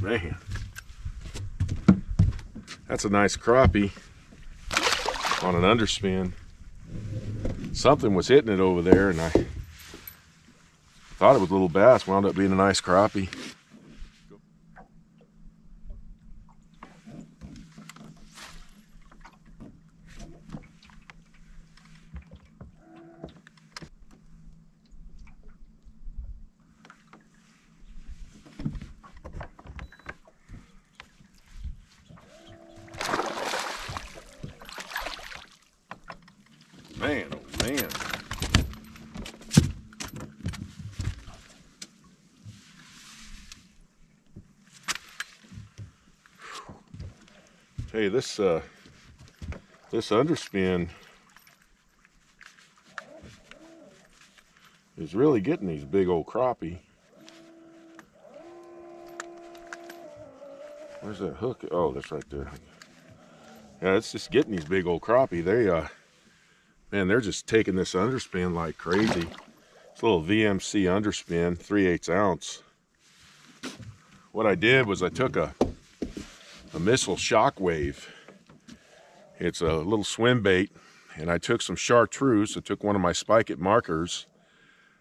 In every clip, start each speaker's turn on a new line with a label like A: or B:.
A: Man, that's a nice crappie on an underspin. Something was hitting it over there, and I thought it was a little bass. Wound up being a nice crappie. Man, oh man. Hey, this underspin is really getting these big old crappie. Where's that hook? Oh, that's right there. Yeah, it's just getting these big old crappie. They man, they're just taking this underspin like crazy. It's a little VMC underspin, 3/8 ounce. What I did was I took a Missile Shockwave. It's a little swim bait, and I took some chartreuse. I took one of my spike it markers,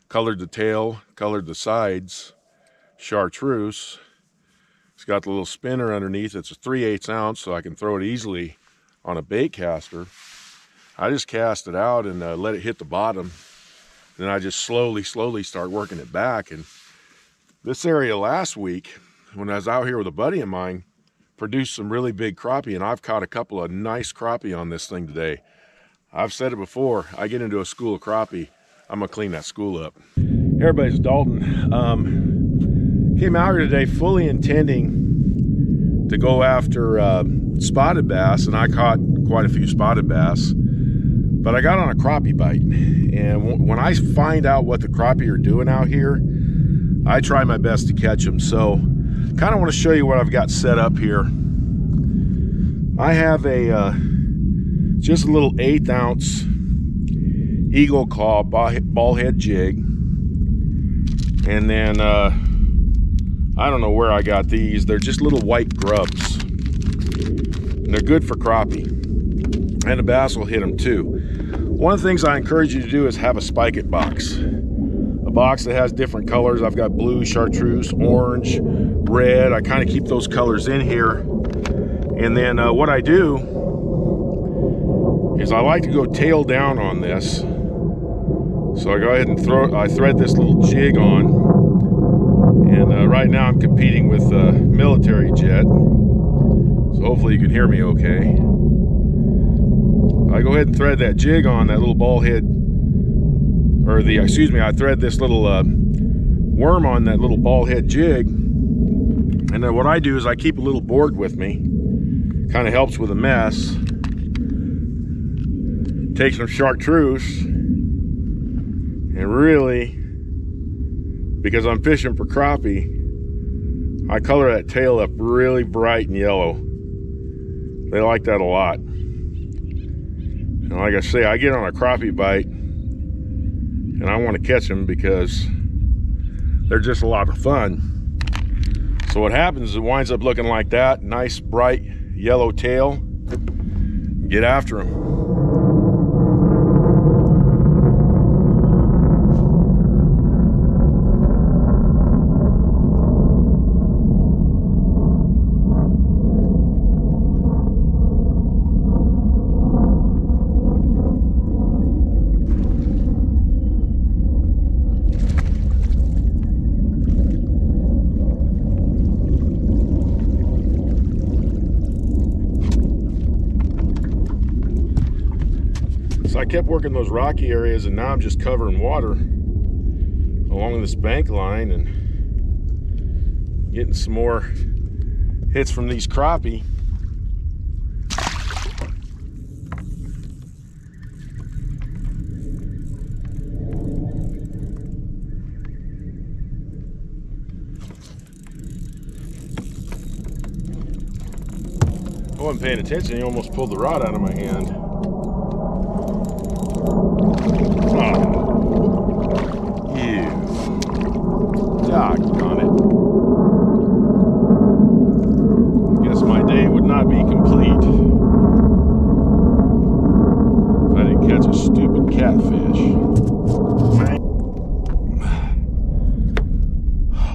A: colored the tail, colored the sides, chartreuse. It's got the little spinner underneath. It's a 3/8 ounce, so I can throw it easily on a bait caster. I just cast it out and let it hit the bottom. Then I just slowly start working it back. And this area last week, when I was out here with a buddy of mine, produced some really big crappie, and I've caught a couple of nice crappie on this thing today. I've said it before, I get into a school of crappie, I'm gonna clean that school up. Hey everybody, it's Dalton. Came out here today fully intending to go after spotted bass, and I caught quite a few spotted bass. But I got on a crappie bite, and when I find out what the crappie are doing out here, I try my best to catch them. So kind of want to show you what I've got set up here. I have a just a little 1/8 ounce eagle claw ball head jig, and then I don't know where I got these. They're just little white grubs, and they're good for crappie, and the bass will hit them too. One of the things I encourage you to do is have a spike it box. A box that has different colors. I've got blue, chartreuse, orange, red. I kind of keep those colors in here. And then what I do is I like to go tail down on this. So I go ahead and thread this little jig on. And right now I'm competing with a military jet. So hopefully you can hear me okay. I go ahead and thread that jig on that little ball head, or I thread this little worm on that little ball head jig. And then what I do is I keep a little board with me. Kind of helps with a mess. Take some chartreuse, and really, because I'm fishing for crappie, I color that tail up really bright and yellow. They like that a lot. And like I say, I get on a crappie bite and I want to catch them because they're just a lot of fun. So what happens is it winds up looking like that, nice bright yellow tail. Get after them. So I kept working those rocky areas, and now I'm just covering water along this bank line and getting some more hits from these crappie. I wasn't paying attention, he almost pulled the rod out of my hand. Oh, you doggone it.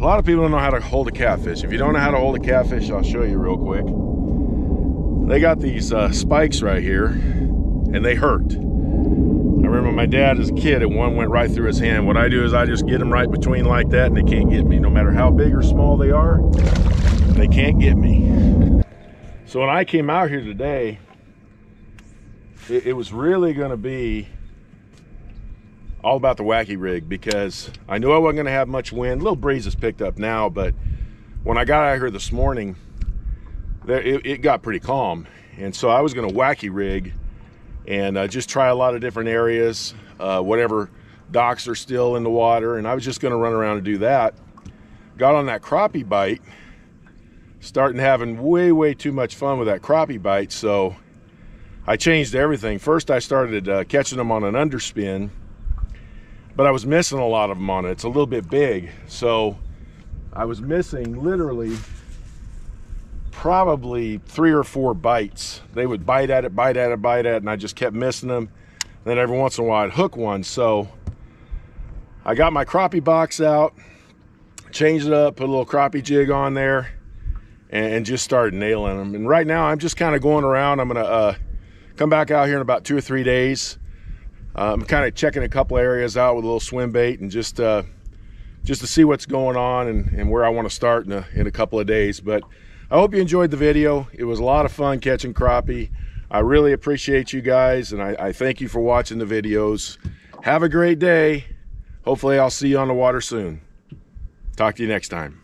A: A lot of people don't know how to hold a catfish. If you don't know how to hold a catfish, I'll show you real quick. They got these spikes right here, and they hurt. I remember my dad as a kid, and one went right through his hand. What I do is I just get them right between like that, and they can't get me. No matter how big or small they are, they can't get me. So when I came out here today, it was really going to be all about the wacky rig, because I knew I wasn't going to have much wind. A little breeze has picked up now, but when I got out here this morning, it got pretty calm. And so I was going to wacky rig and just try a lot of different areas, whatever docks are still in the water, and I was just going to run around and do that. Got on that crappie bite, starting having way too much fun with that crappie bite, so I changed everything. First I started catching them on an underspin, but I was missing a lot of them on it. It's a little bit big, so I was missing literally probably 3 or 4 bites. They would bite at it, and I just kept missing them. Then every once in a while I'd hook one. So I got my crappie box out, changed it up, put a little crappie jig on there, and just started nailing them. And right now I'm just kind of going around. I'm gonna come back out here in about 2 or 3 days. I'm kind of checking a couple areas out with a little swim bait, and just to see what's going on and where I want to start in a couple of days. But I hope you enjoyed the video. It was a lot of fun catching crappie. I really appreciate you guys, and I thank you for watching the videos. Have a great day. Hopefully I'll see you on the water soon. Talk to you next time.